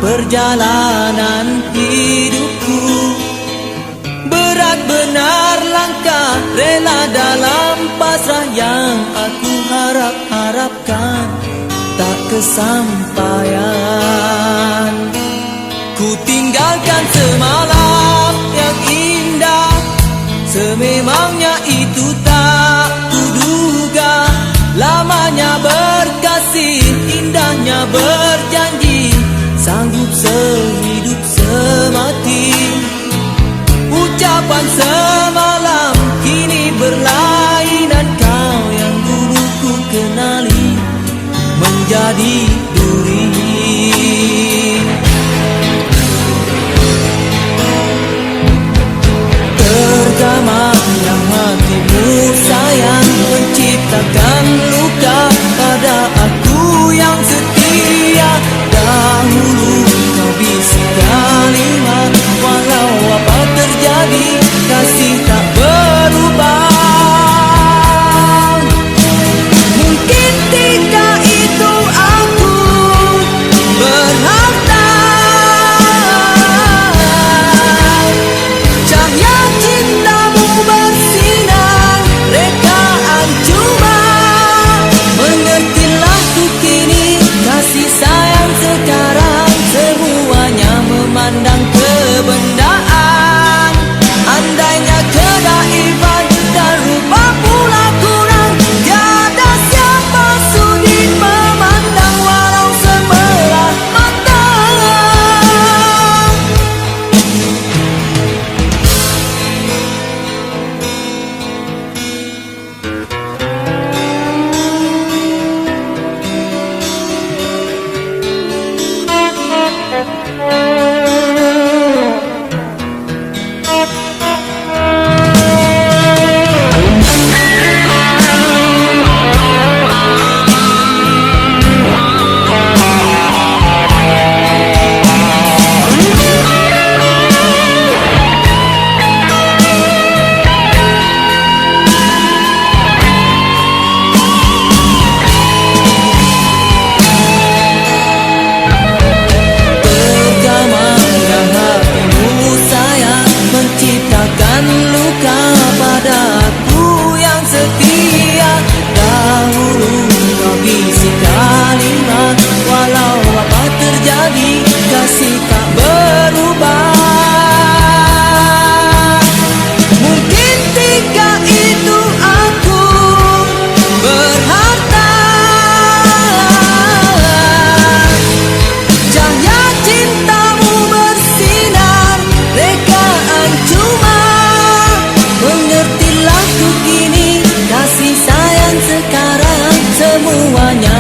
perjalanan hidupku. Berat benar langkah rela dalam pasrah yang aku harap-harapkan tak kesampaian. Ku tinggalkan semalam yang indah, sememangnya itu tak kuduga. Lamanya berkasih, indahnya berjanji, sanggup sehidup semati. Ucapan semalam kini berlainan, kau yang dulu ku kenali menjadi duri. Tergamanya hatimu sayang, menciptakan luka pada aku yang setia. Dahulu kau bisik kalimat, walau apa terjadi kasih tak berubah. Mungkin ketika itu aku berharta, cahaya cintamu bersinar rekaan cuma. Mengertilah ku kini kasih sayang sekarang, semuanya memandang kebendaan. Andainya kedaifan dan rupa pula kurang, tiada siapa sudi memandang walau sebelah mata.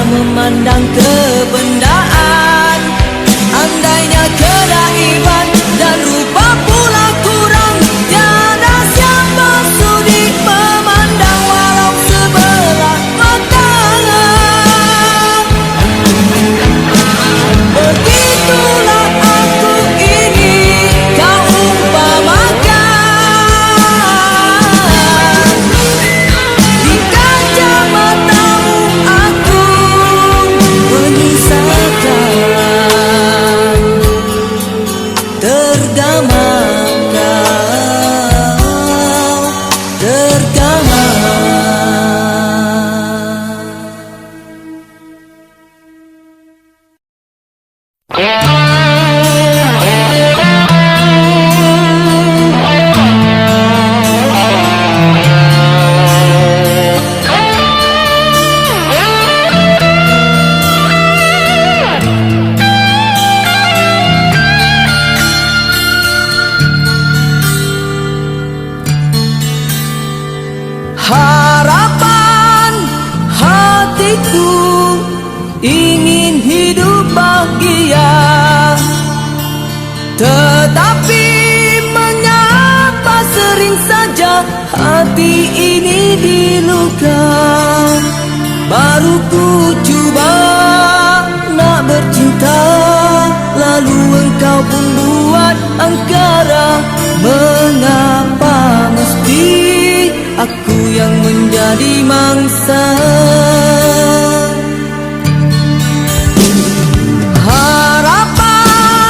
Memandang kebendaan. Andainya kedaifan dan rupa pula kurang, tiada siapa sudi memandang walau sebelah mata. Begitulah aku ini kau umpamakan. Di kacamatamu aku menyisakan tergama kau, tergama. Harapan hatiku ingin hidup bahagia, tetapi mengapa sering saja hati ini diluka. Baru ku coba nak bercinta, lalu engkau pun buat angkara. Mengapa mesti aku yang menjadi mangsa? Harapan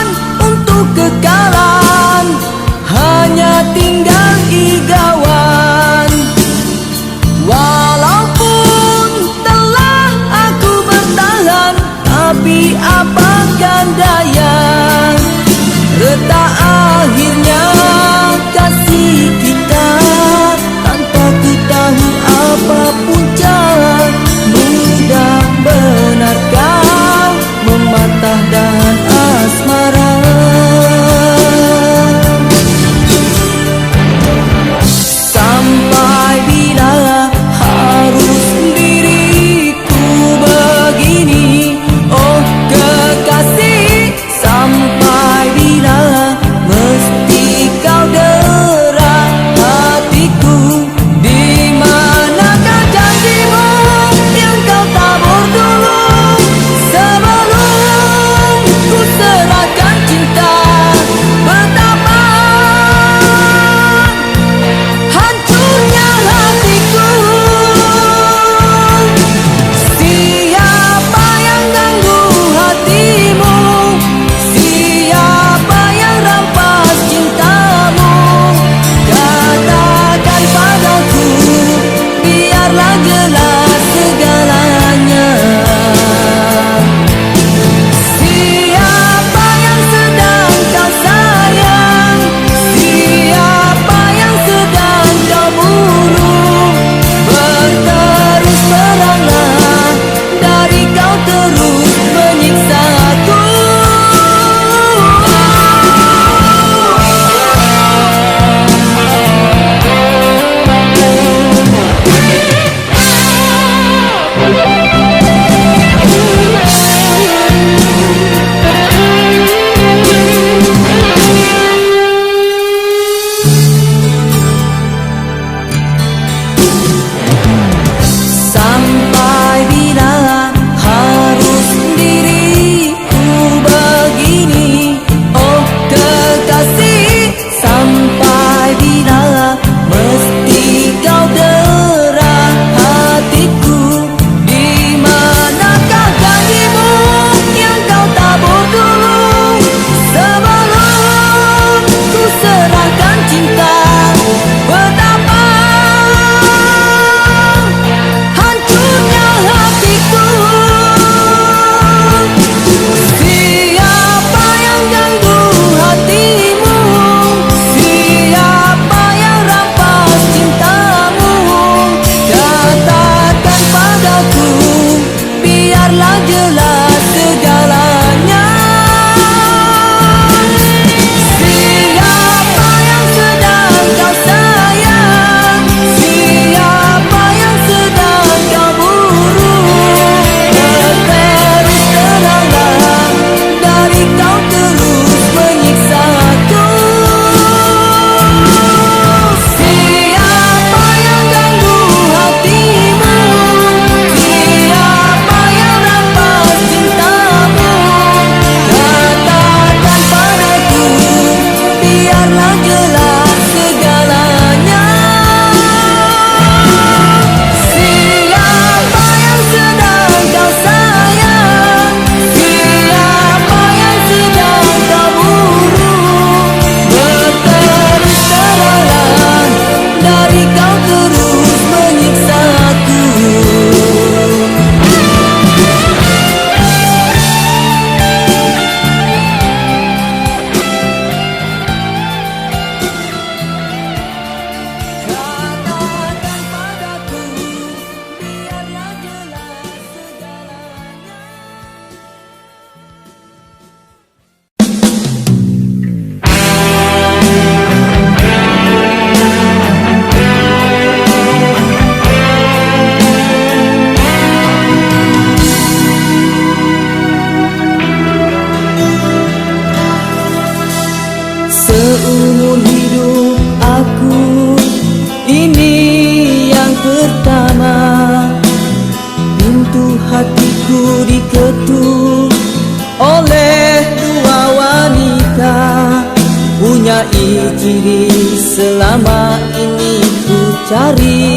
mempunyai ciri selama ini ku cari.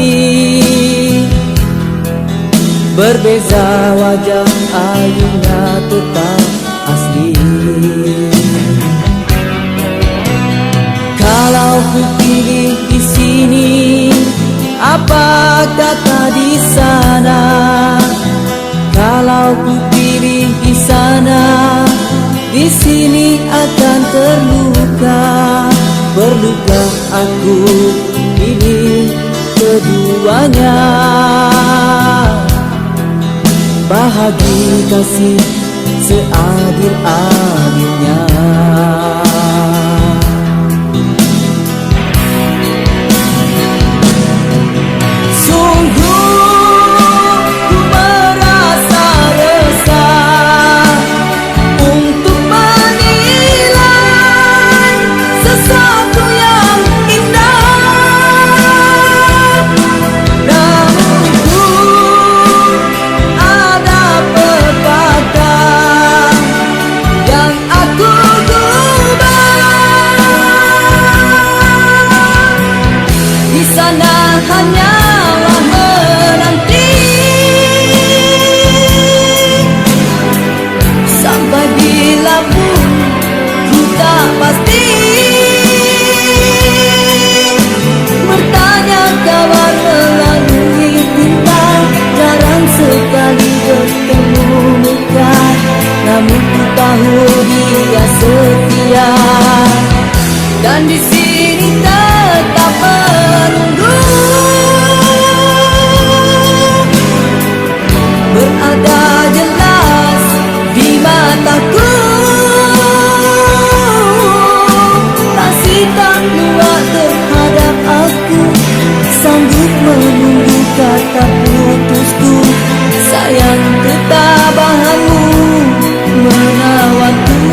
Berbeza wajah, ayunya tetap asli. Kalau ku pilih di sini, apa kata di sana? Kalau ku pilih di sana, di sini akan terluka. Perlukah aku pilih keduanya? Bahagi kasih seadil-adilnya. Hanyalah menanti sampai bila pun ku tak pasti. Bertanya kabar melalui bintang, jarang sekali bertemu muka. Namun ku tahu dia setia, dan di sini tetap menunggu. Berada jelas di mataku, kasih tak kuat terhadap aku. Sanggup menunggu kata putusku. Sayang ketabahanmu menawanku.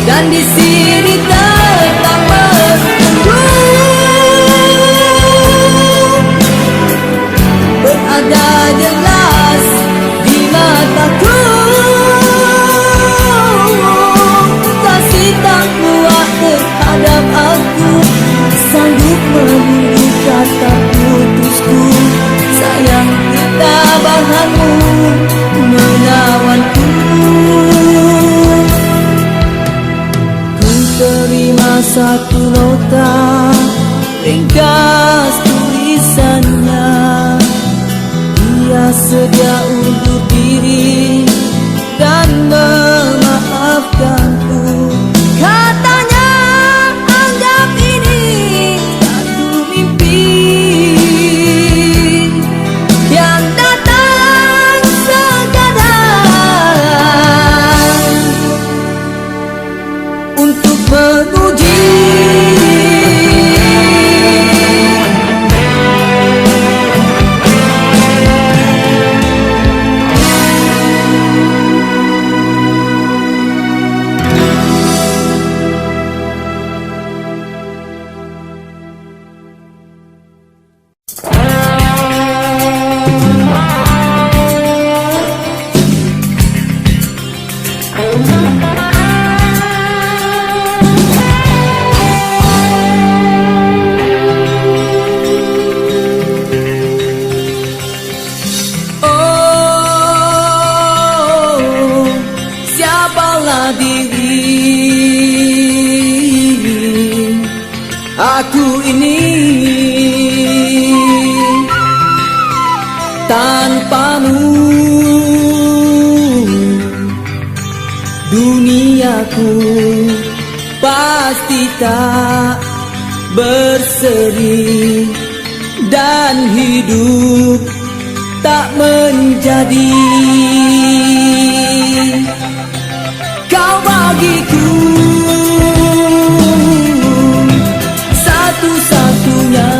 Dan di sini tetap menunggu. Berada jelas di mataku, kasih tak kuat terhadap aku. Sanggup menunggu kata putusku. Sayang ketabahanmu menawanku. Terima satu nota, ringkas tulisannya. Dia sedia undur diri dan memaafkanku. Katanya anggap ini satu mimpi yang datang sekadar untuk menguji. diri aku ini tanpamu. Duniaku pasti tak berseri dan hidup tak menjadi. Kau bagiku satu-satunya,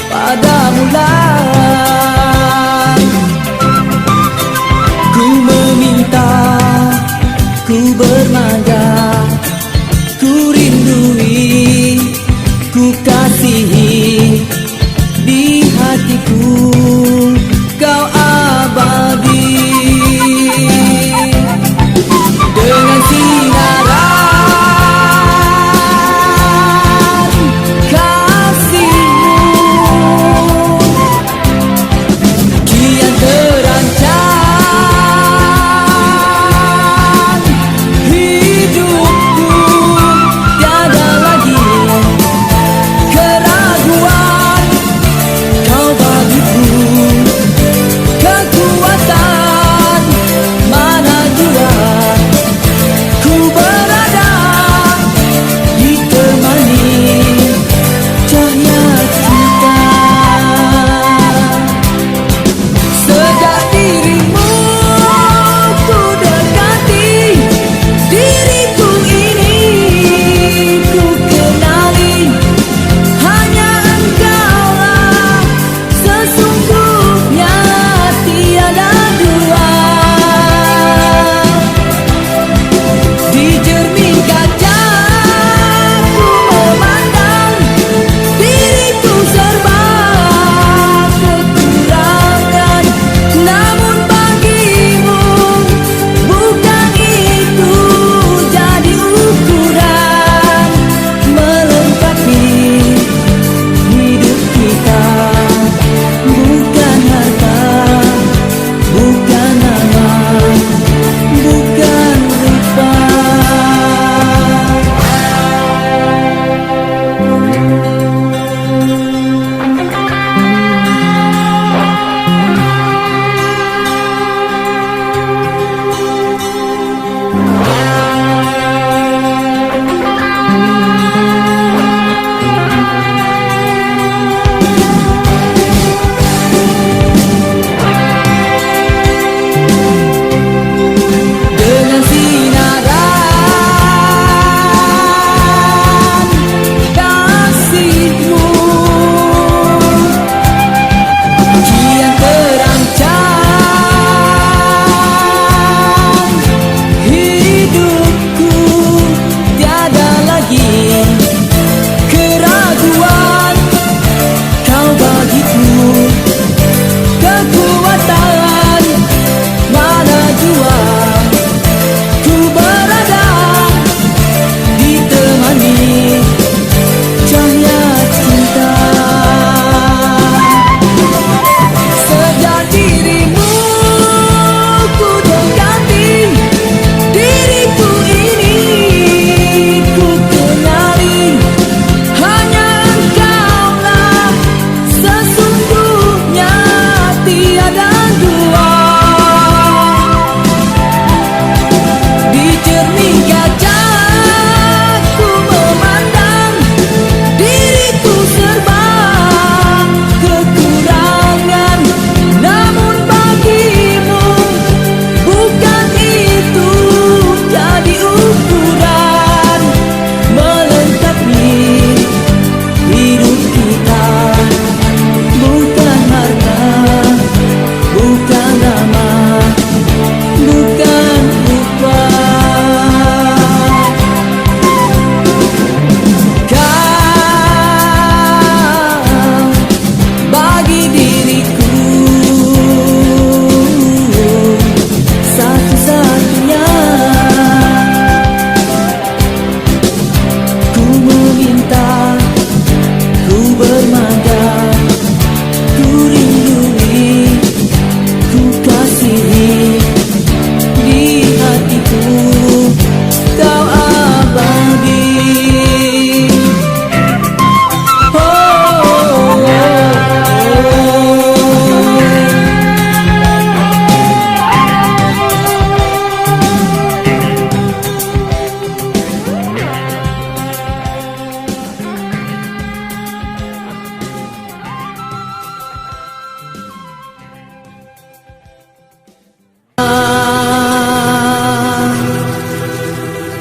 padamulah ku meminta, ku bermanja, ku rindui, ku kasihi di hatiku.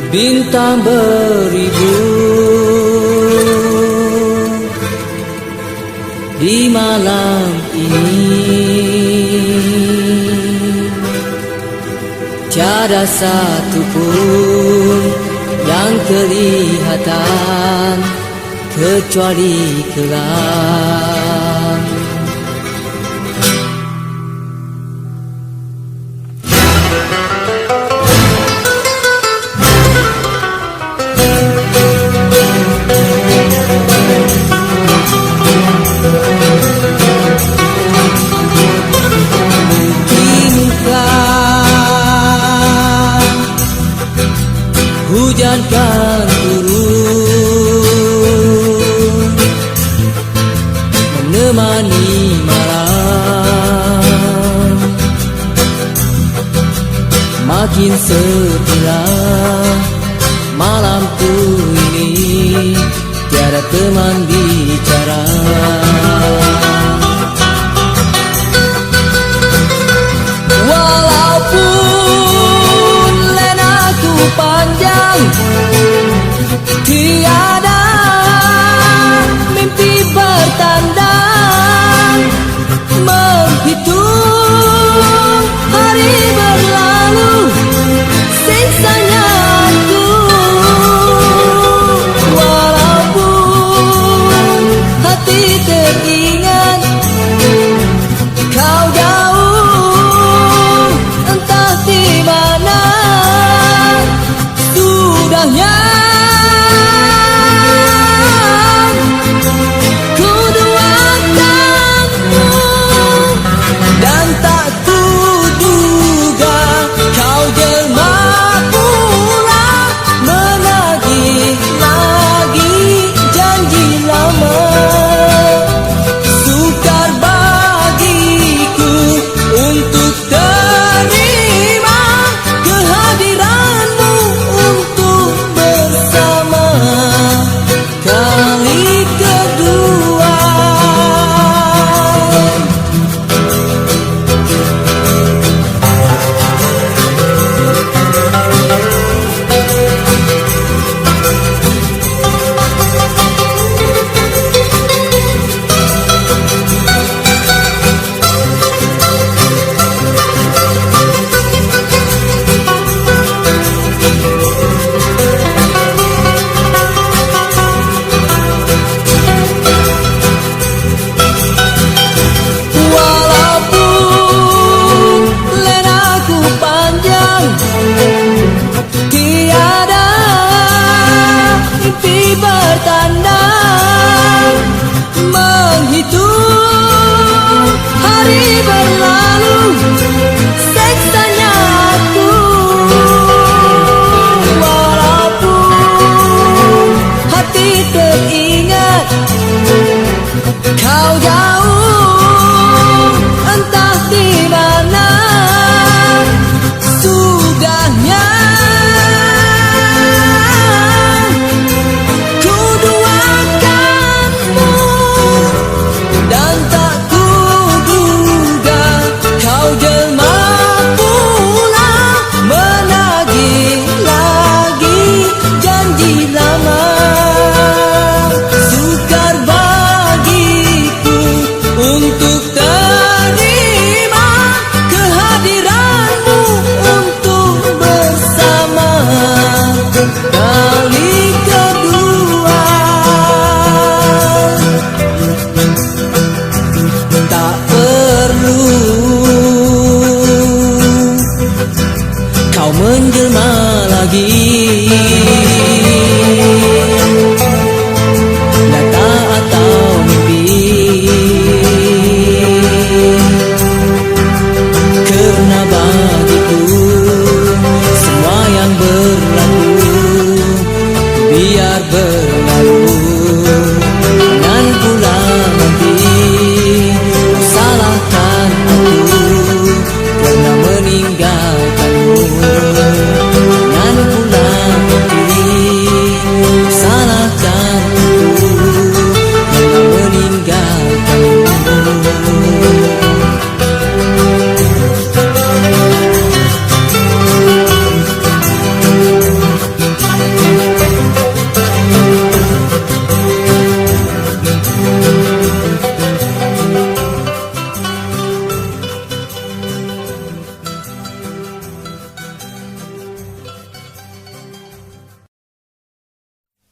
bintang beribu di malam ini. Tiada satu pun yang kelihatan kecuali kelam. Hujan kan turun menemani malam. Makin sepilah malamku ini, tiada teman bicara. Walaupun lenaku panjang, tiada mimpi bertandang, menghitung hari berlalu, siksanya aku. Walaupun hati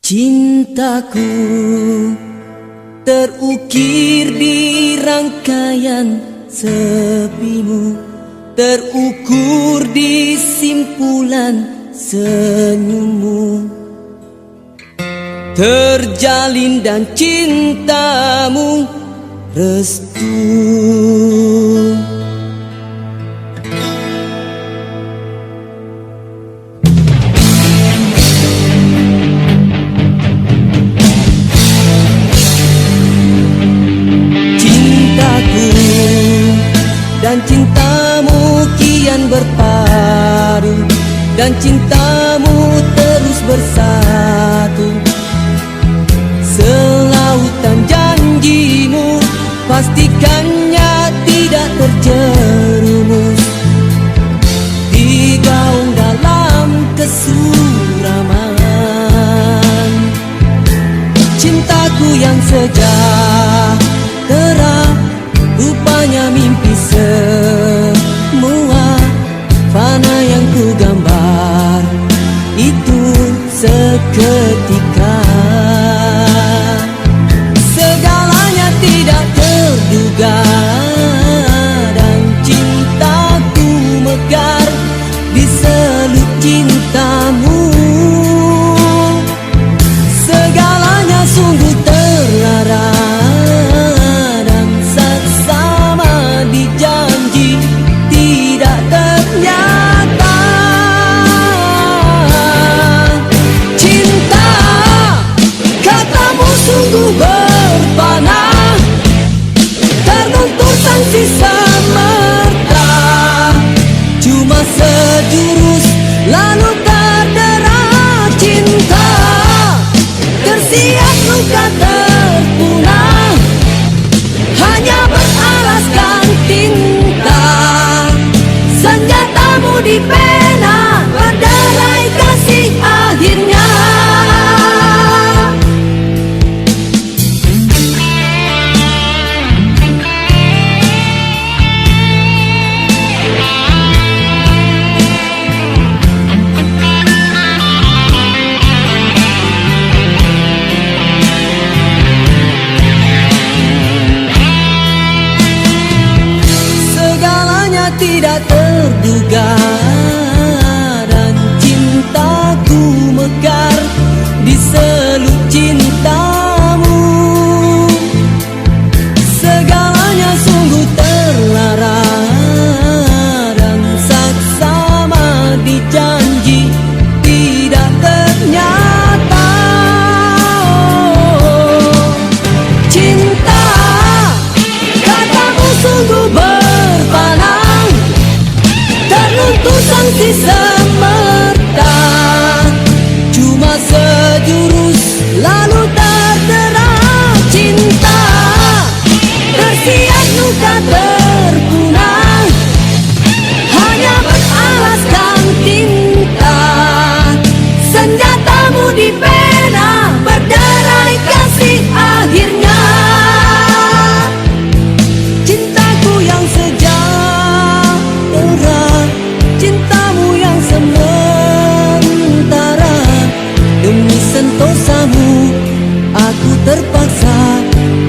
Cintaku terukir di rangkaian sepimu, terukur di simpulan senyummu. Terjalin dan cintamu restu. Cintaku dan cintamu kian berpadu, dan cintamu terus bersatu. Selautan janjimu pastikannya tidak terjerumus, digaung dalam kesuraman. Cintaku yang sejahtera, rupanya mimpi semua. Fana yang ku gambar itu seketika. Segalanya tidak terduga, dan cintaku mekar di seluk cintamu. Segalanya sungguh terlarang dan saksama di janji tidak ternyata. Cinta, katamu sungguh berpana, terbentur sanksi semerta. Cuma sejurus lalu terdera. Cinta tersiap luka terpunah, hanya beralaskan tinta. Senjatamu di pena, berderai kasih akhirnya. Segalanya tidak terduga, dan cintaku mekar di seluk cintamu. Segalanya sungguh terlarang dan saksama di janji tidak ternyata. Cinta, katamu sungguh berpana, terluntur sanksi semerta. Cuma sejurus lalu terdera. Cinta tersiap luka terpunah, hanya beralaskan tinta. Senjatamu di pena, berderai kasih akhirnya. Cintaku yang sejahtera, cintamu yang sementara. Demi sentosamu aku terpaksa,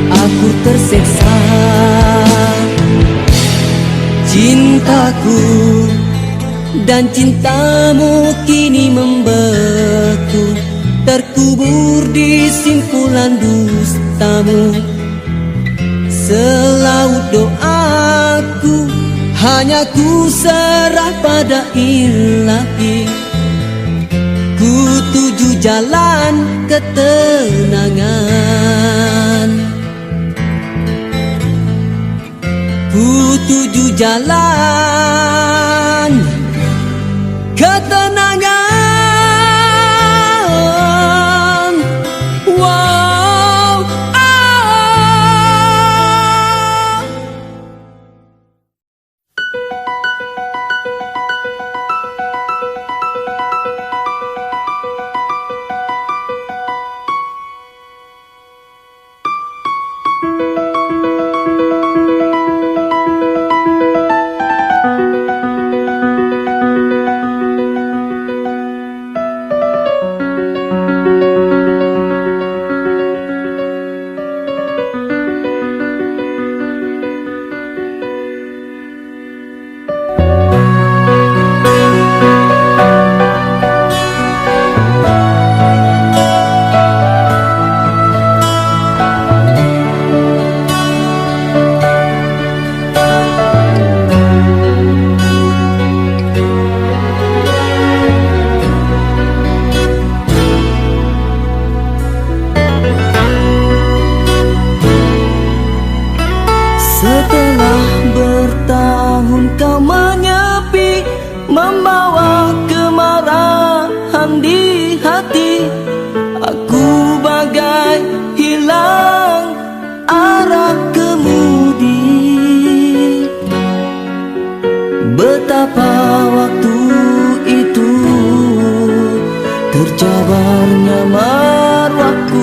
aku tersiksa. Cintaku dan cintamu kini membeku, terkubur di simpulan dustamu. Selaut doaku hanya ku serah pada ilahi. Ku tuju jalan ketenangan, ku tuju jalan ketenangan. Wow, Setelah bertahun kau menyepi, membawa kemarahan di hati. Aku bagai hilang arah kemudi. Betapa waktu itu tercabarnya marwahku,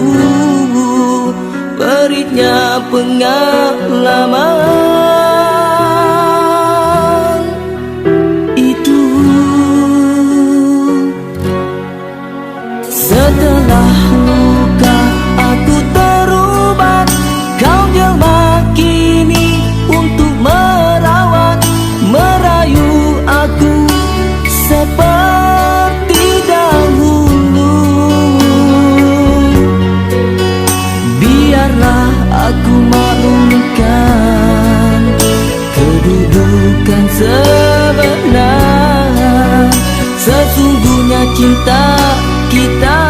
beritnya pengalaman itu. Setelah luka aku terubat, kau jelma kini untuk merawat, merayu aku seperti dahulu. Biarlah aku maklumkan kedudukan sebenar. Sesungguhnya cinta kita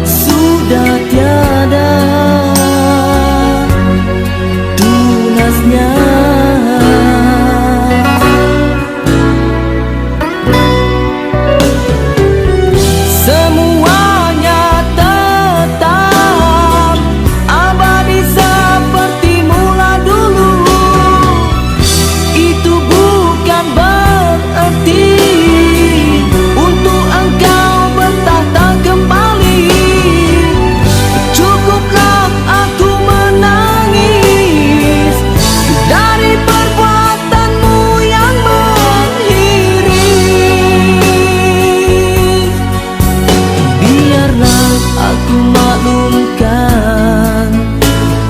sudah tiada tunasnya. Semuanya tetap abadi seperti mula dulu. Itu bukan berarti untuk engkau bertahta kembali. Cukuplah aku menangis dari perbuatanmu yang mengiris. Biarlah aku maklumkan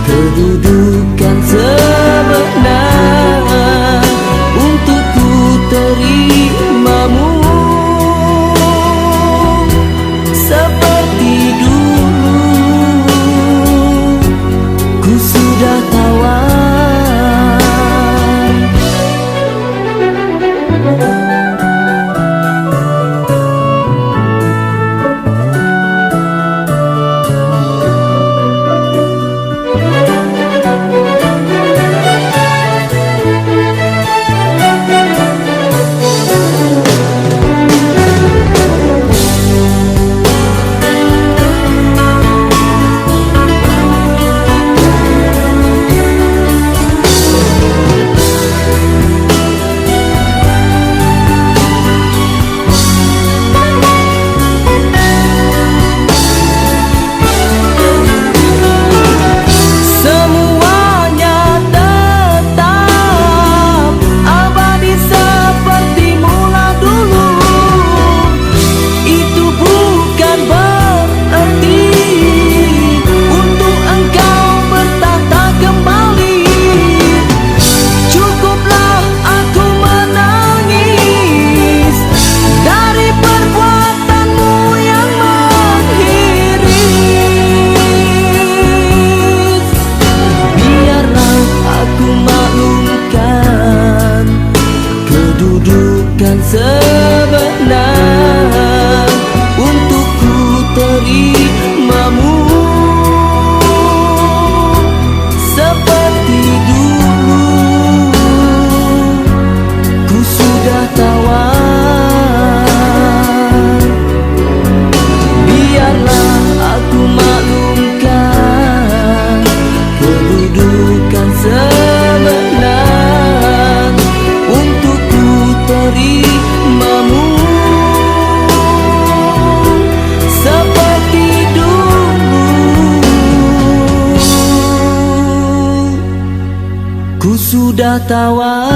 kedudukan sebenar untuk ku terimamu seperti dulu. Ku sudah tawar. Semuanya tetap abadi seperti mula dulu. Itu bukan berarti untuk engkau bertahta kembali. Cukuplah aku menangis dari perbuatanmu yang mengiris. Biarlah aku maklumkan kedudukan sebenar untuk ku terimamu seperti dulu. Ku sudah tawar. Biarlah aku maklumkan kedudukan sebenar untuk ku terimamu seperti dulu. Ku sudah tawar.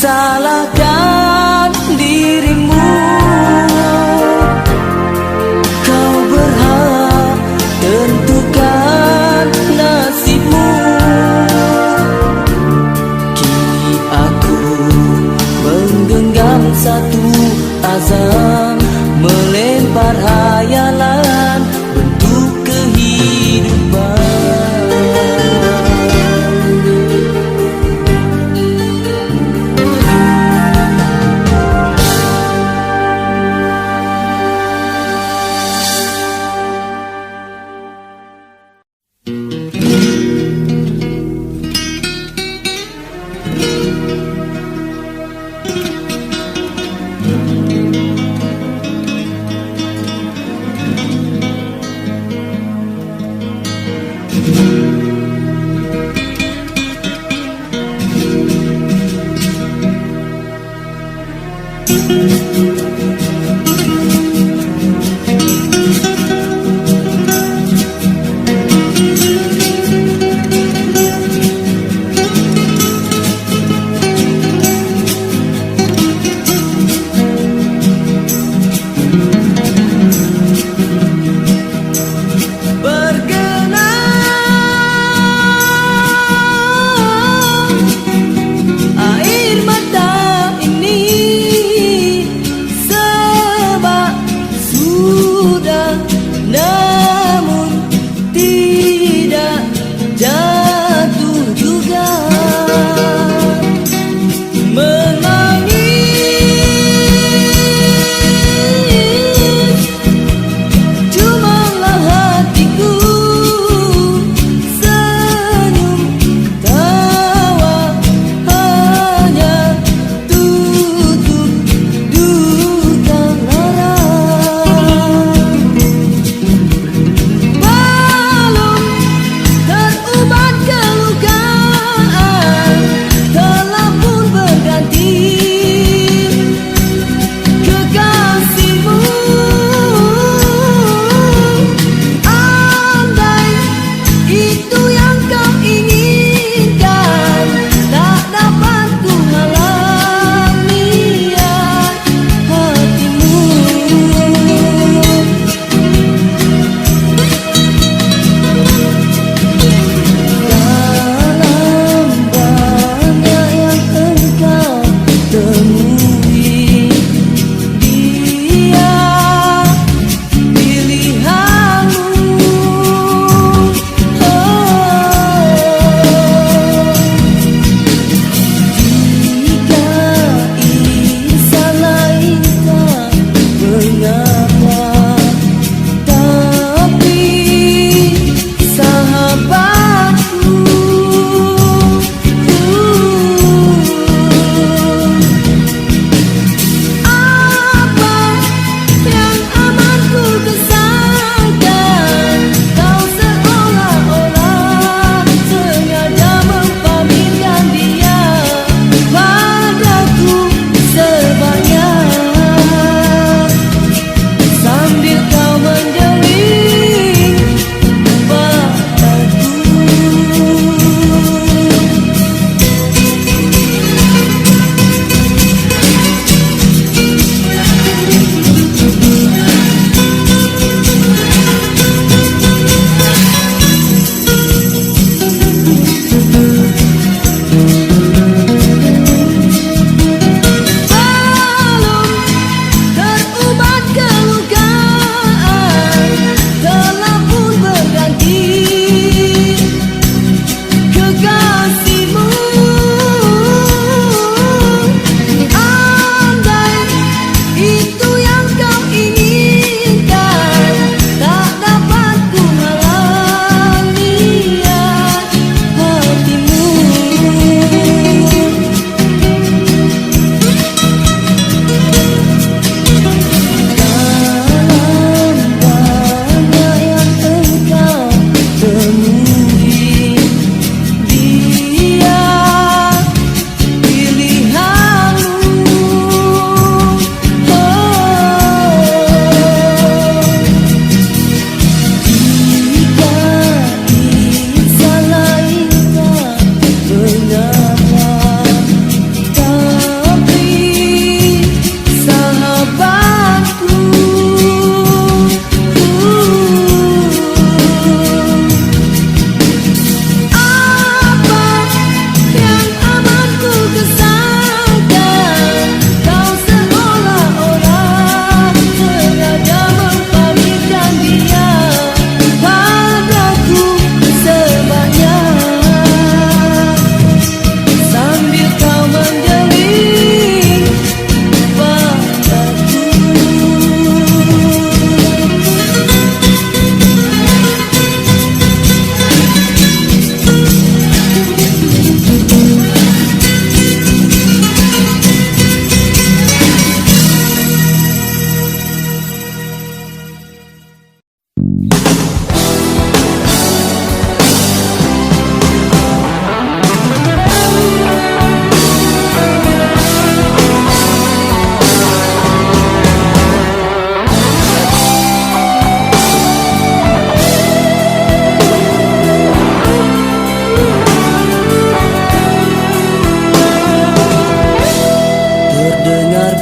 salahkan dirimu. Kau berhak tentukan nasibmu. Kini aku menggenggam satu azam, melempar hayalan bentuk kehidupan.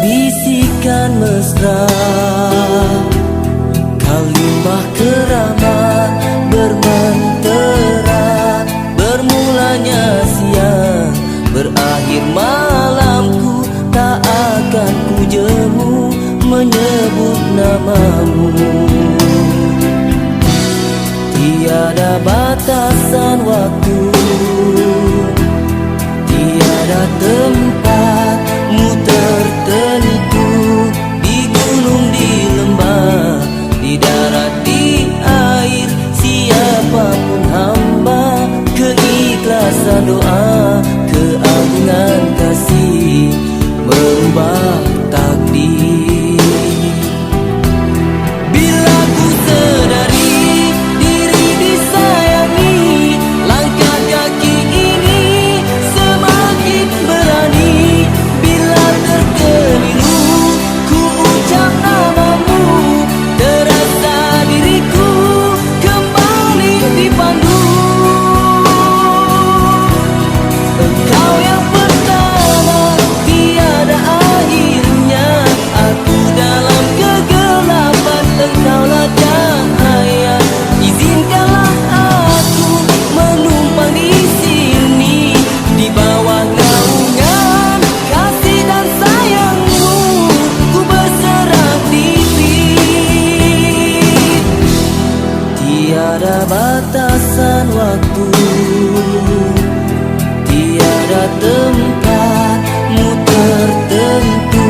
bisikan mesra, kalimah keramat bermentera. Bermulanya siang, berakhir malamku, tak akan ku jemu menyebut namamu. Tiada batasan waktu, tiada tempatmu tertentu. Di gunung, di lembah, di darat, di air, siapapun hamba. Keikhlasan doa, keagungan kasih merubah takdir. Bila ku sedari diri disayangi, langkah kaki ini semakin berani. Bila terkeliru ku ucap namamu, terasa diriku kembali dipandu. Engkau yang pertama, tiada akhirnya. Aku dalam kegelapan, engkaulah cahaya. Izinkanlah aku menumpang di sini, di bawah naungan kasih dan sayangmu. Ku berserah diri. Tiada batasan waktu, tiada tempatmu tertentu.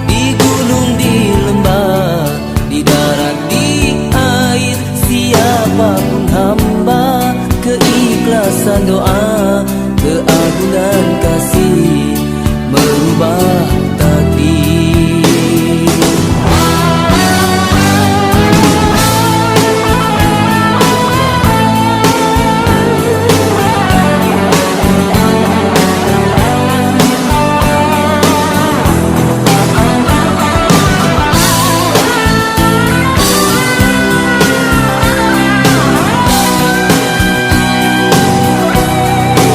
Di gunung, di lembah, di darat, di air, siapapun hamba. Keikhlasan doa, keagungan kasih merubah takdir.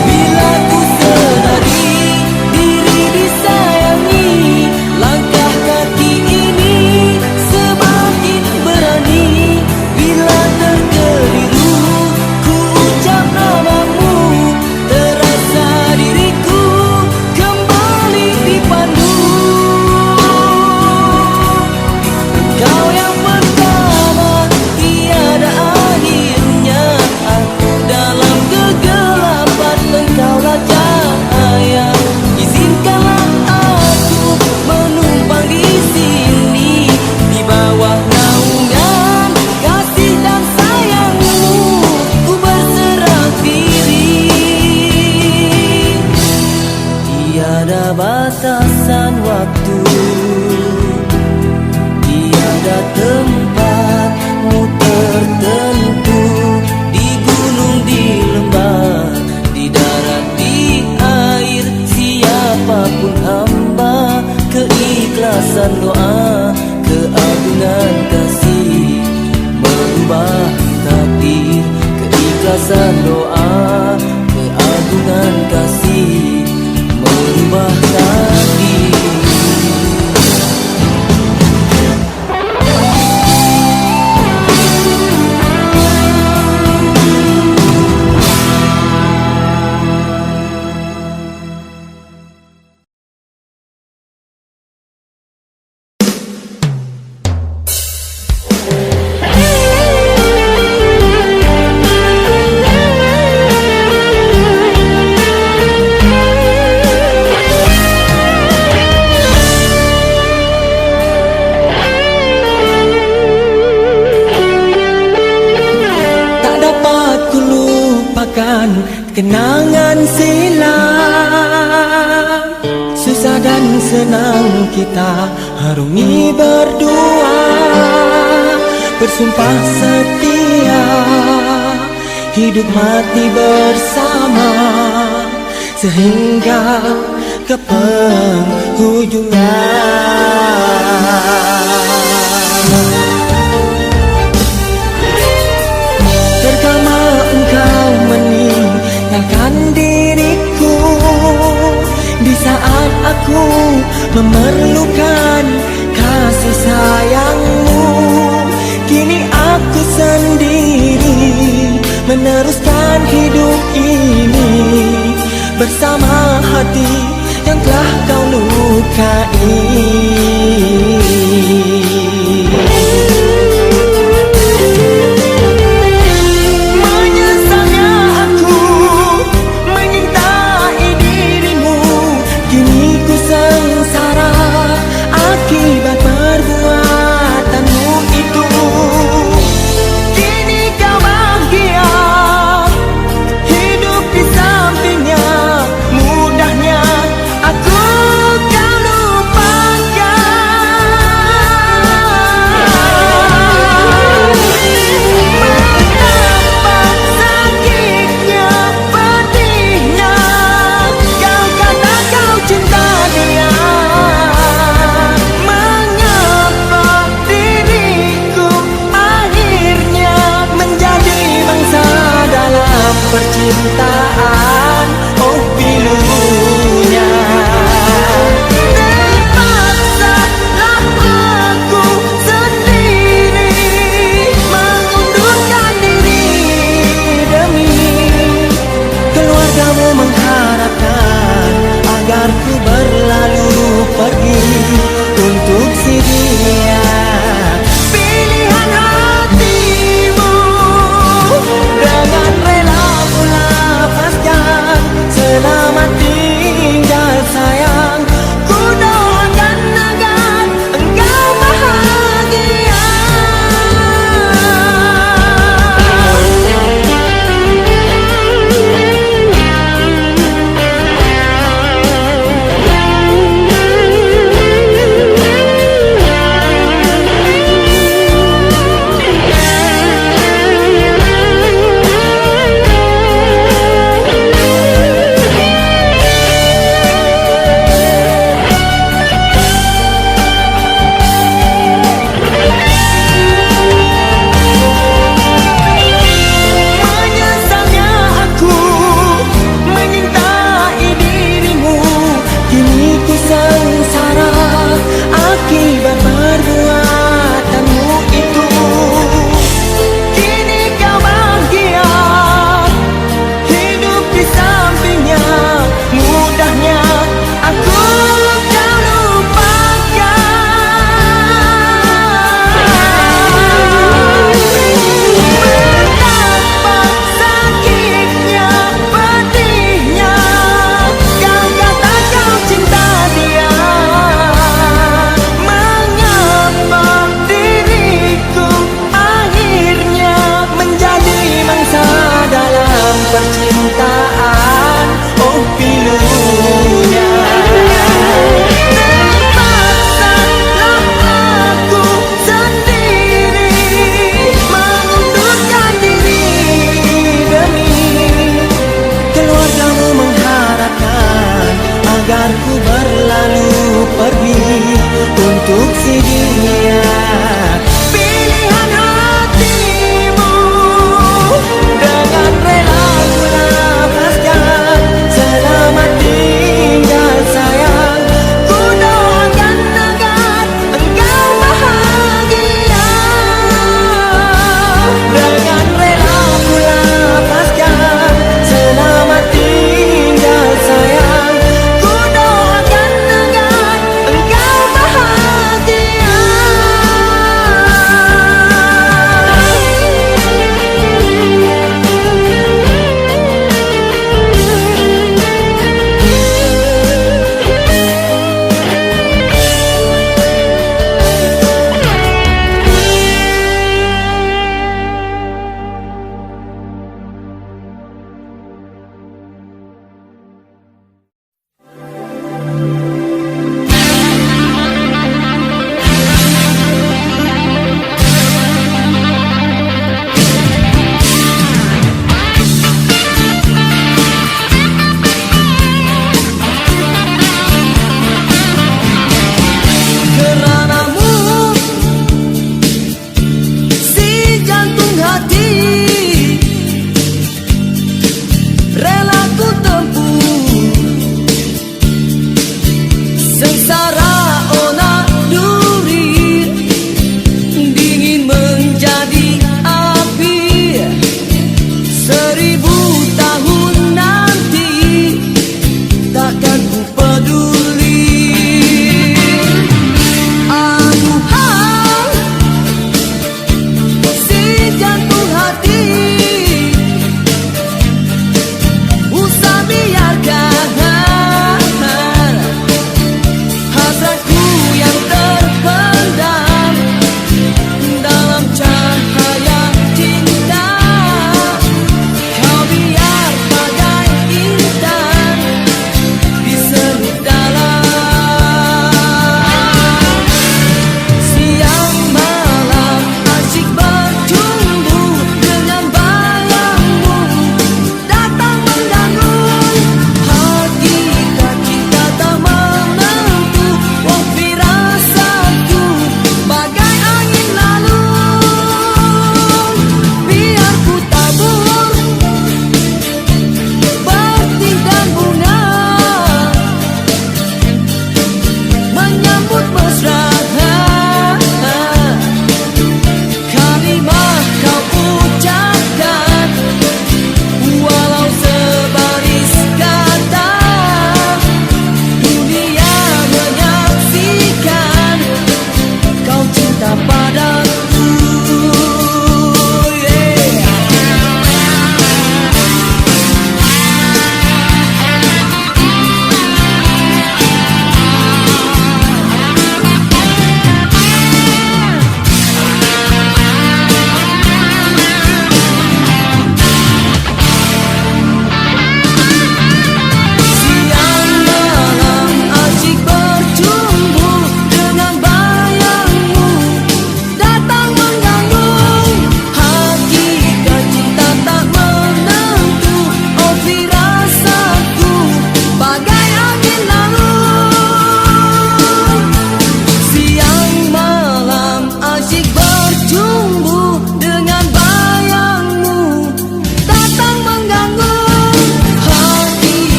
Bila ku sedari diri disayangi, langkah kaki ini semakin berani. Bila terkeliru ku ucap namamu, terasa diriku kembali dipandu. Engkau yang pertama, tiada akhirnya. Aku dalam kegelapan, engkaulah cahaya. Izinkanlah aku menumpang di sini, di bawah naungan kasih dan sayangmu. Ku berserah diri. Tiada batasan waktu, tiada tempatmu tertentu. Di gunung, di lembah, di darat, di air, siapapun hamba. Keikhlasan doa, keagungan kasih merubah takdir. Keikhlasan doa, keagungan kasih merubah takdir. Kenangan silam, susah dan senang kita harungi berdua. Bersumpah setia, hidup mati bersama, sehingga ke penghujungan. Terkama engkau meninggalkan diriku di saat aku memerlukan kasih sayangmu. Kini aku sendiri meneruskan hidup ini bersama hati yang telah kau lukai. Menyesalnya aku menyintai dirimu, kini ku sengsara akibat perbuatanmu itu. Kini kau bahagia hidup di sampingnya, mudahnya aku kau lupakan.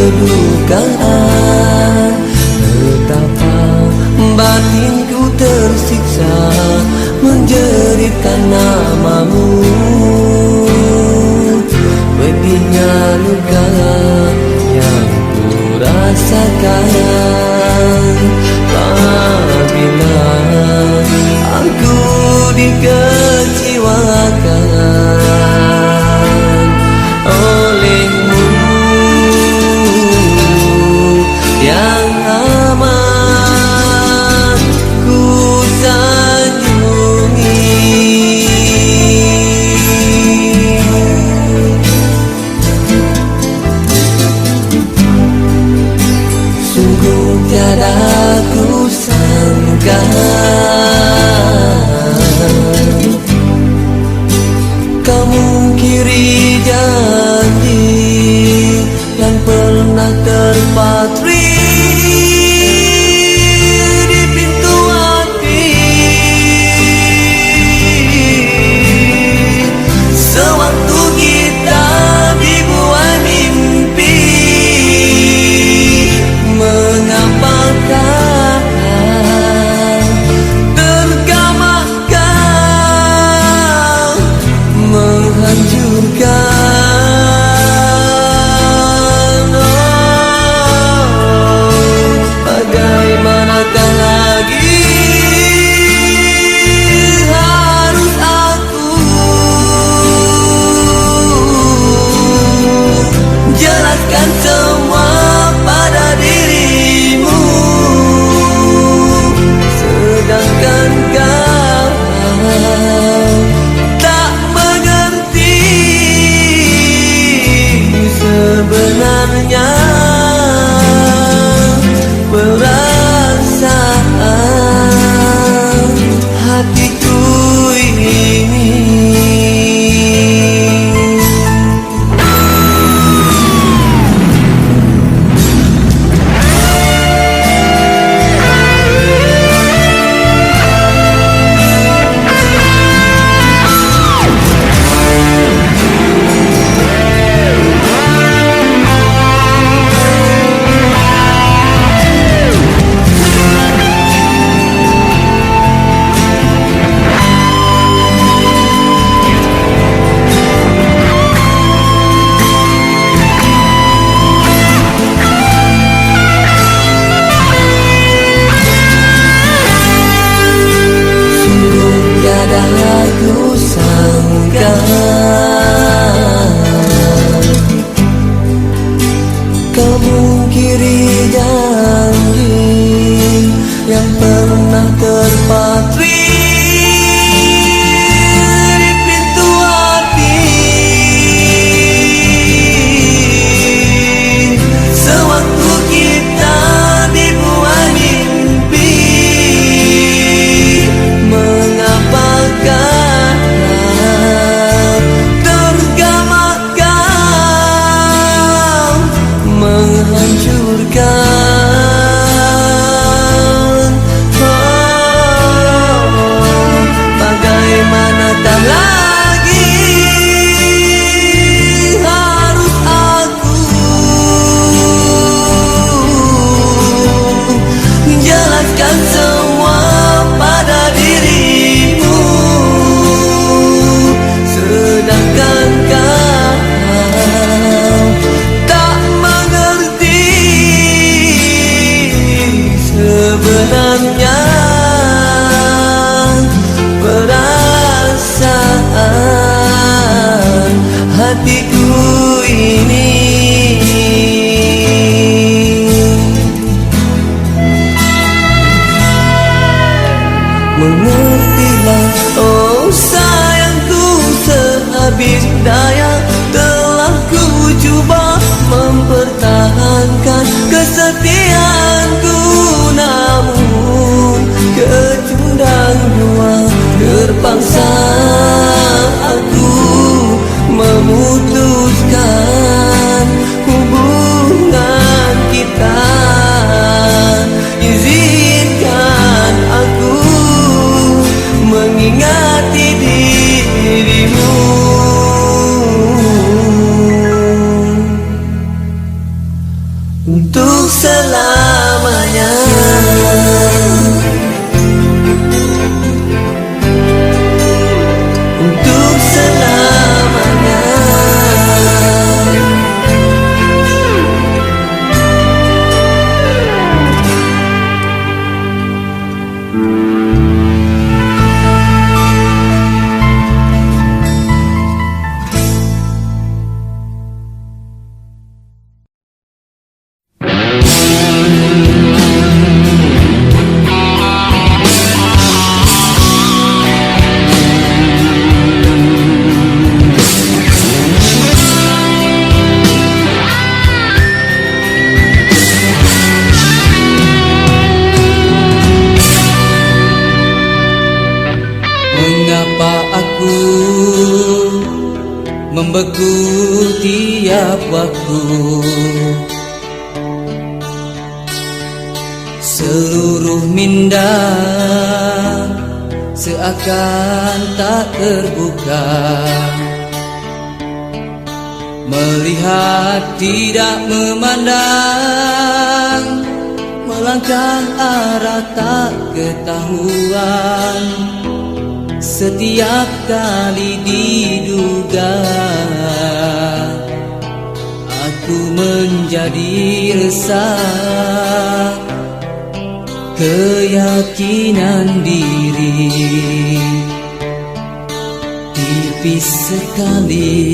kedukaan. Betapa batinku tersiksa menjerit karena namamu. Pedihnya luka yang ku rasakan apabila aku dikecewakan olehmu yang amat ku sanjungi. Sungguh tiada ku sangka kamu kiri janji yang pernah terpatri di pintu hati. Sewaktu kita dibuat mimpi, mengapakah tergamah kau menghancurkan? Bagaimanakah lagi harus aku jelaskan semua pada dirimu, sedangkan kau tak mengerti sebenarnya perasaan hatiku ini. Aku sangka kamu kiri janji yang pernah terpatri di pintu hati. Sewaktu kita dibuat mimpi, mengapakah menghancurkan? Bagaimanakah lagi harus aku jelaskan semua pada dirimu, sedangkan kau tak mengerti sebenarnya perasaan hatiku ini. Mengertilah oh sayangku, sehabis daya telah ku coba mempertahankan kesetiaanku, namun kecundang dua terpaksa aku memutuskan hubungan kita. Izinkan aku mengingati dirimu. membeku tiap waktu. Seluruh minda seakan tak terbuka, melihat tidak memandang, melangkah arah tak ketahuan. Setiap kali diduga aku menjadi resah, keyakinan diri tipis sekali.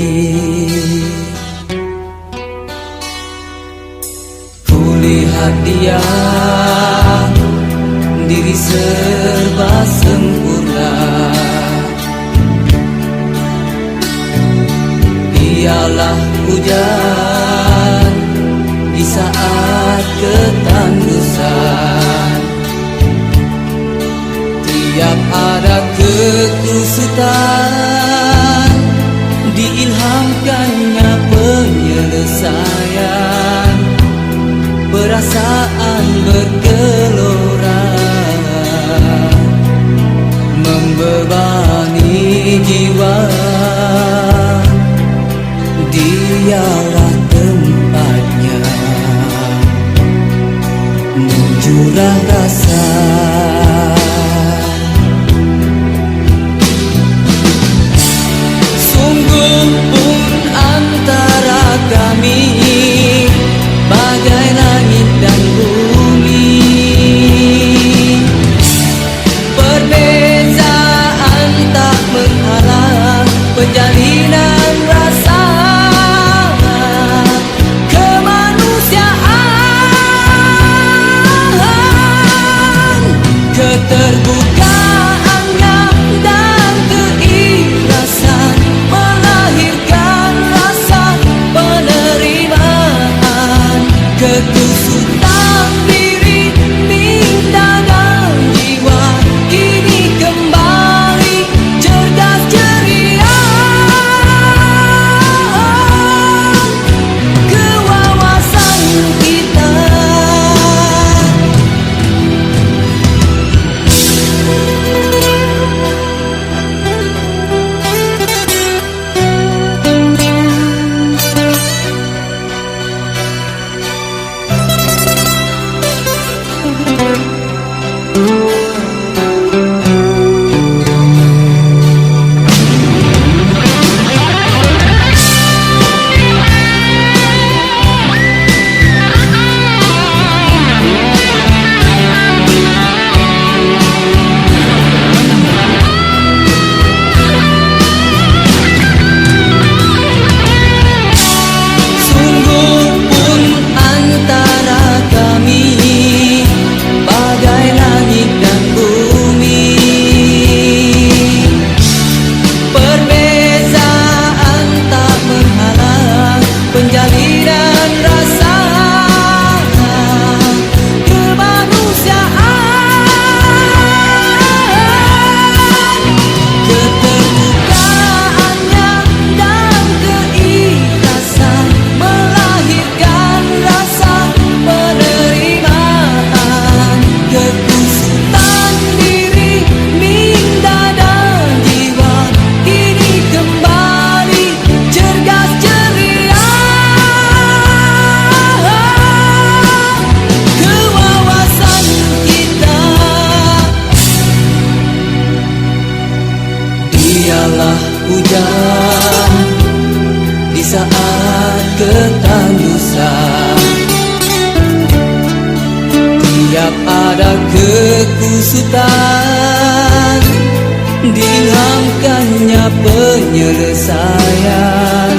Kulihat dia diri serba sempurna, dialah hujan di saat ketandusan. Tiap ada kekusutan, diilhamkannya penyelesaian. Perasaan bergelora membebani jiwa, dialah tempatnya mencurah rasa. Sungguh pun antara kami bagai langit dan bumi, perbezaan tak menghalang penjalinan rasa kemanusiaan. Keterbukaannya dan keikhlasan melahirkan rasa penerimaan. Kekusutan diri, minda dan jiwa kini kembali cerdas ceria. Kewawasan kita penjalinan rasa kemanusiaan. Keterbukaannya dan keikhlasan melahirkan rasa penerimaan. Kekusutan diri, minda dan jiwa kini kembali cergas ceria. Kewawasan kita dialah hujan di saat ketandusan. Tiap ada kekusutan, diilhamkannya penyelesaian.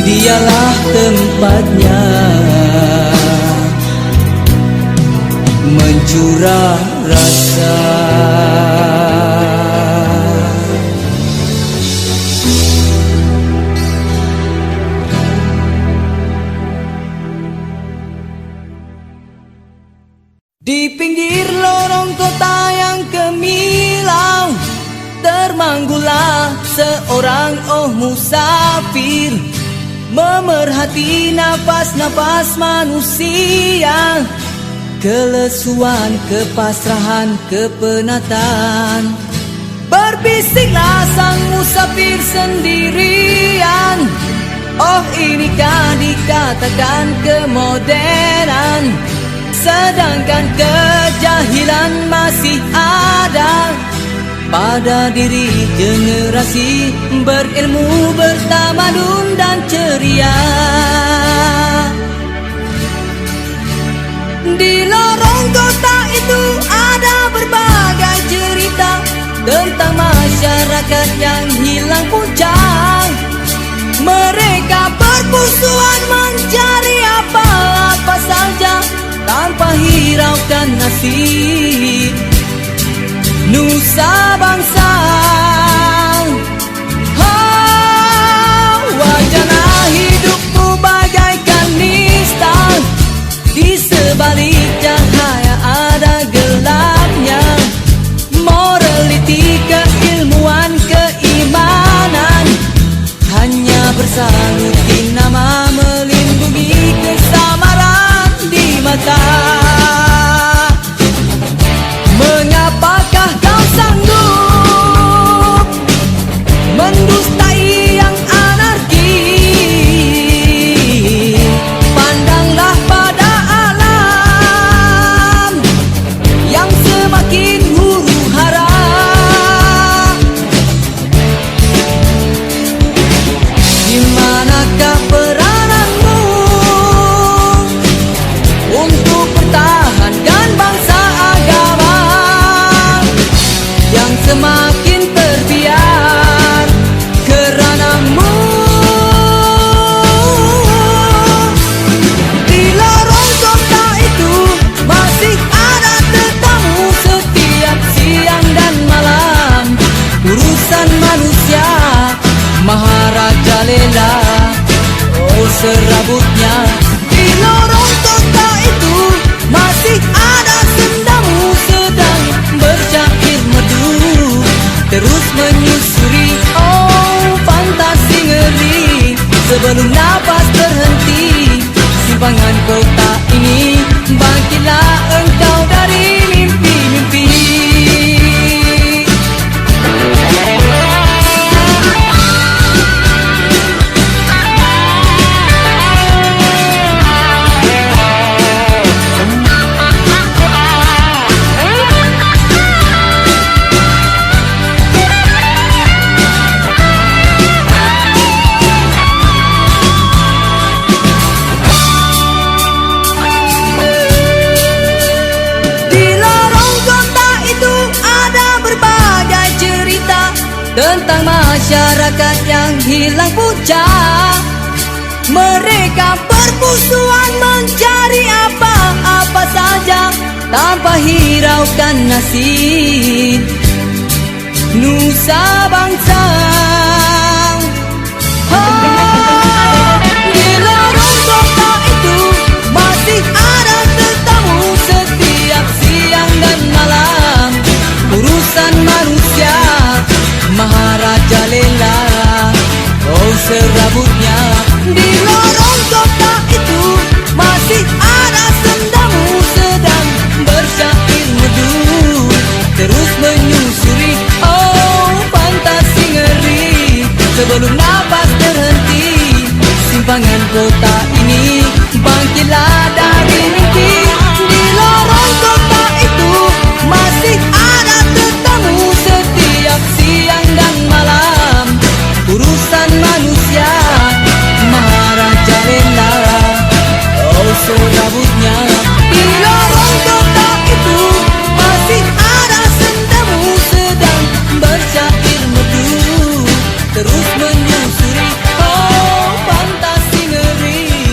Dialah tempatnya mencurah rasa. Di pinggir lorong kota yang gemilang, termanggul Akulah seorang musafir, memerhati nafas-nafas manusia, kelesuan, kepasrahan, kepenatan. Berbisiklah sang musafir sendirian. Oh, inikah dikatakan kemodernan, sedangkan kejahilan masih ada pada diri generasi berilmu, bertamadun dan ceria. Di lorong kota itu ada berbagai cerita tentang masyarakat yang hilang puncak. Mereka bermusuhan mencari apa-apa saja tanpa hiraukan nasib. Nusa bangsa, wajana hidupmu bagaikan nista. Di sebalik cahaya ada gelapnya. Morality, keilmuan, keimanan hanya bersalut di nama melindungi kesamaran di mata. Mengapakah kau sanggup mendustai yang anarki? Pandanglah pada alam yang semakin huru hara. Di manakah perananmu untuk pertahankan bangsa agama yang semakin terbiar keranamu? Di lorong kota itu masih ada tetamu setiap siang dan malam. Urusan manusia Maharajalela, oh serabutnya. Di lorong kota itu masih ada sendamu sedang bersyair merdu, terus menyusuri, oh fantasi ngeri. Sebelum nafas terhenti simpangan kota ini, bangkitlah engkau dari mimpi-mimpi. Tentang masyarakat yang hilang puncak. Mereka bermusuhan mencari apa-apa saja tanpa hiraukan nasib. Nusa bangsa, di lorong kota itu masih ada tetamu setiap siang dan malam. Urusan manusia Maharajalela, oh serabutnya. Di lorong kota itu masih ada sendamu sedang bersyair merdu, terus menyusuri, oh fantasi ngeri. Sebelum nafas terhenti simpangan kota ini, bangkitlah dari mimpi. Di lorong kota itu masih ada tetamu setiap siang dan malam. Urusan manusia Maharajalela, oh serabutnya. Di lorong kota itu masih ada sendamu sedang bersyair merdu, terus menyusuri, oh fantasi ngeri.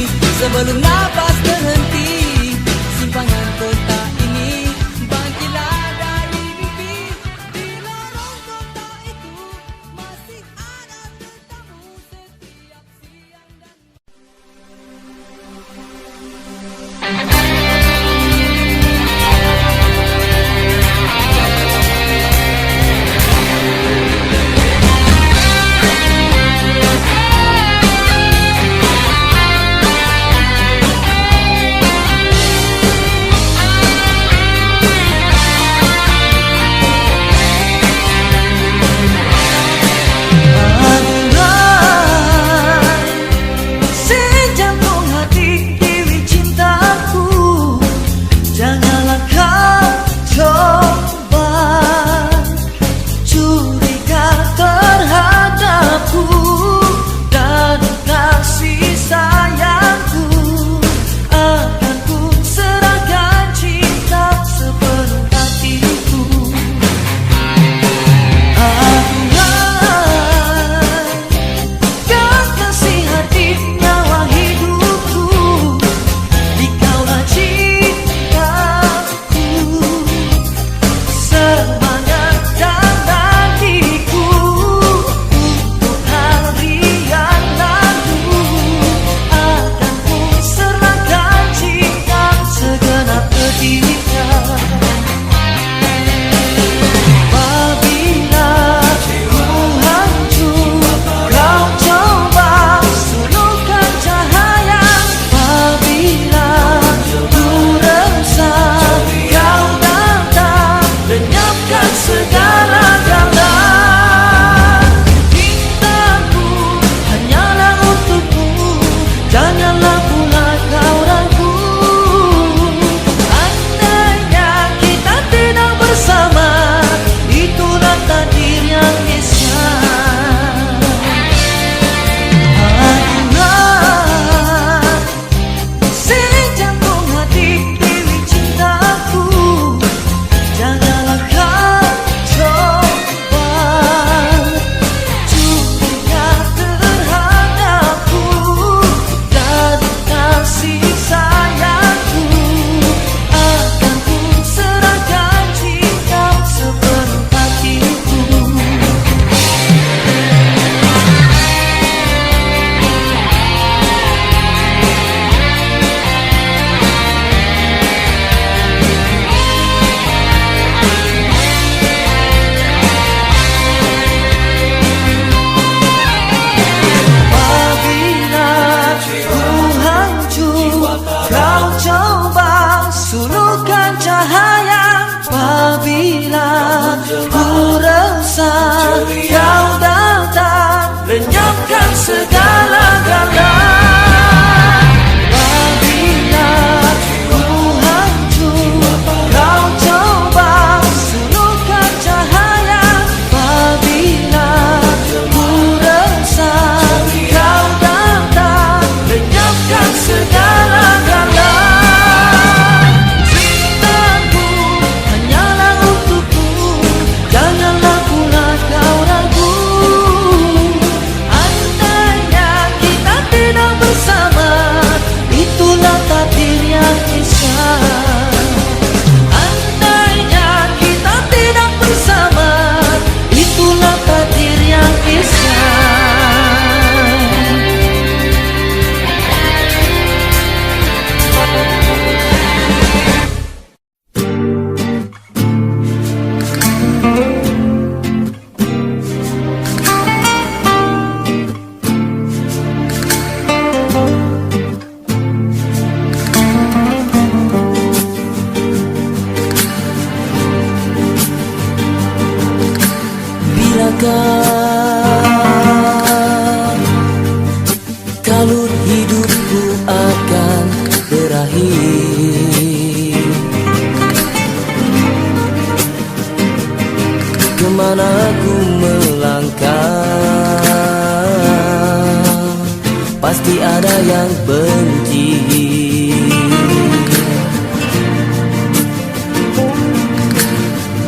pasti ada yang benci.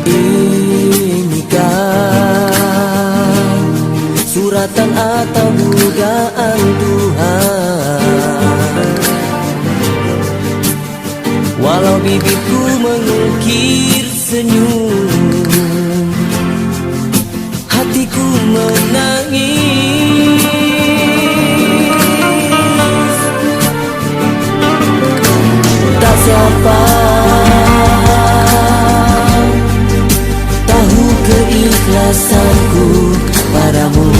Inikah suratan atau dugaan Tuhan? Walau bibirku mengukir senyum, hatiku menangis. Tak siapa tahu keikhlasanku padamu.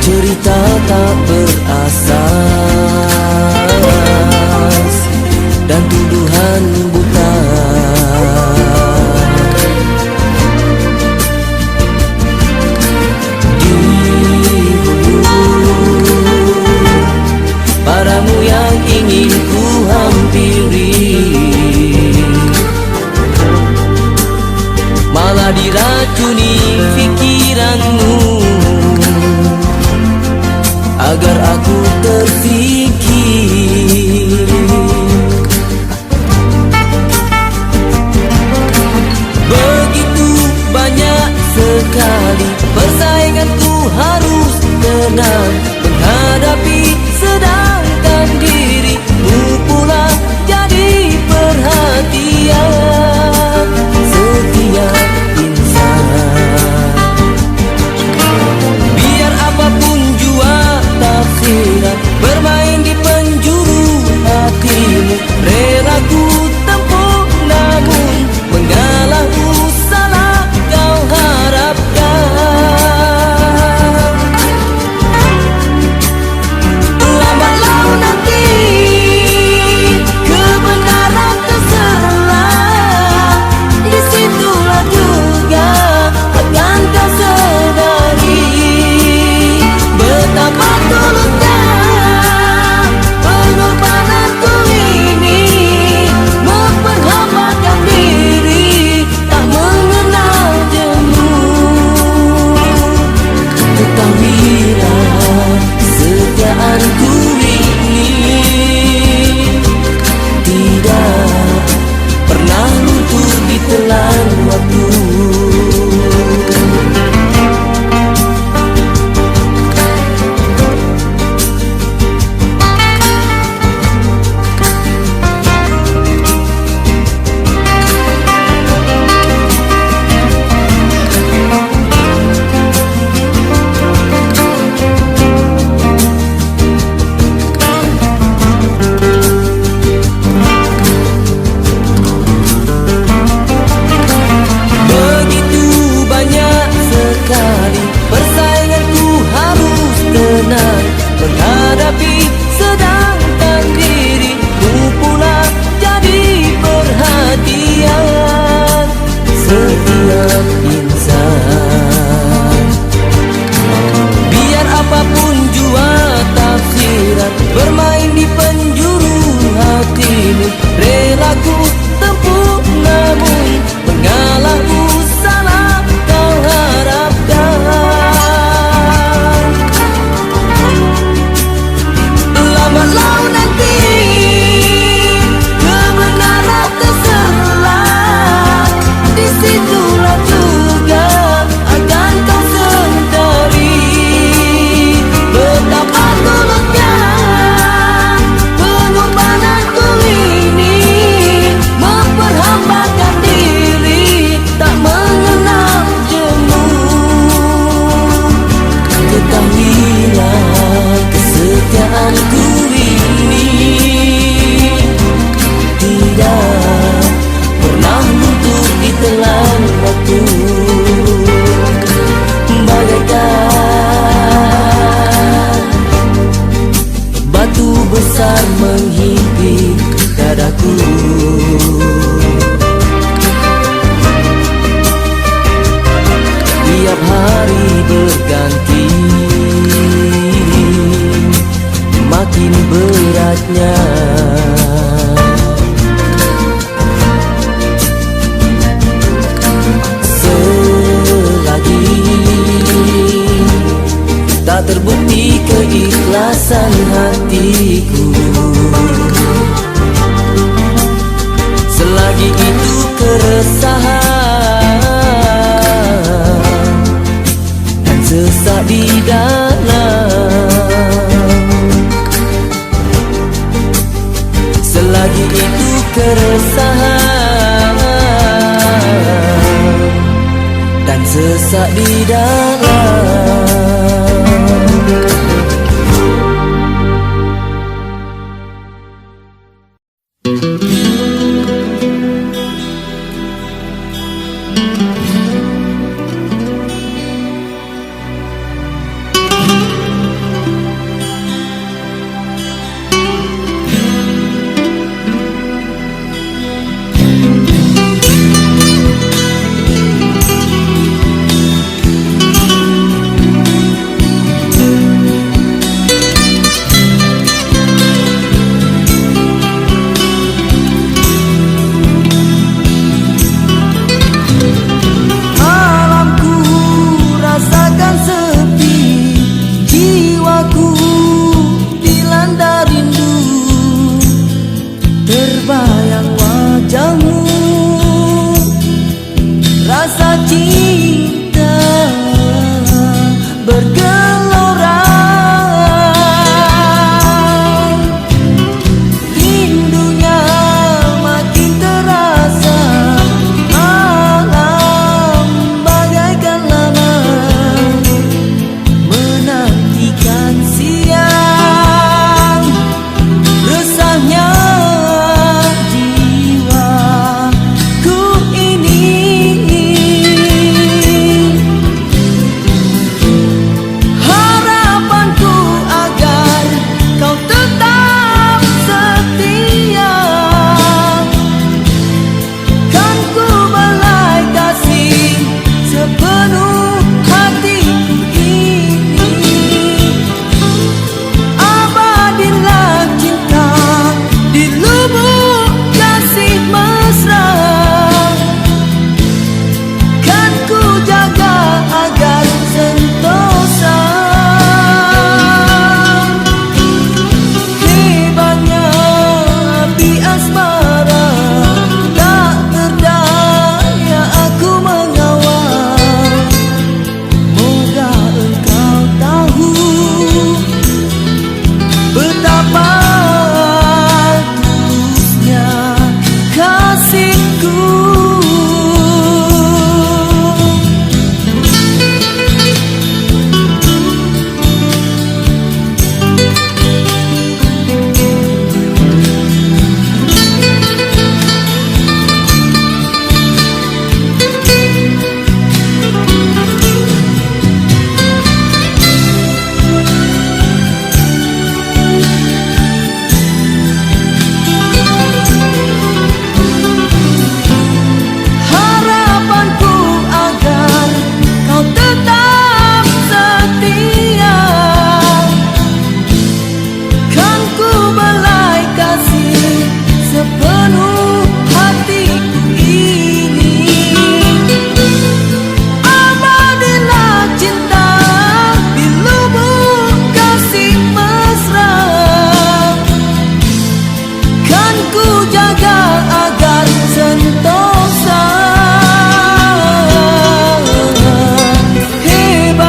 Cerita tak berasas dan tuduhan buta. Di hulu padamu yang ingin ku hampiri, malah diracuni pikiranmu agar aku terfikir. Begitu banyak sekali persainganku harus tenang menghadapi, sedangkan dirimu pula jadi perhatian setiap insan. Biar apapun jua tafsiran bermain di penjuru hatimu, rela ku tempuh namun mengalah salah kau harapkan. Lambat laun nanti kebenaran terselah, disitulah juga akan kau sadari betapa tulusnya pengorbananku ini, memperhambakan diri tak mengenal jemu. Ketahuilah kesetiaanku ini tidak pernah luntur ditelan waktu. Persainganku harus tenang menghadapi, sedangkan dirimu pula jadi perhatian setiap insan. Biar apapun jua tafsiran bermain di penjuru hatimu, rela ku tempuh namun mengalah salah kau harapkan. Lambat laun nanti kebenaran terselah, disitulah juga akan kau sadari betapa tulusnya pengorbananku ini, memperhambakan diri tak mengenal jemu. Ketahuilah kesetiaanku ini tidak pernah luntur ditelan waktu. Bagaikan batu besar menghimpit dadaku, tiap hari berganti, makin beratnya. Selagi terbukti keikhlasan hatiku. Selagi itu keresahan dan sesak di dalam, selagi itu keresahan dan sesak di dalam.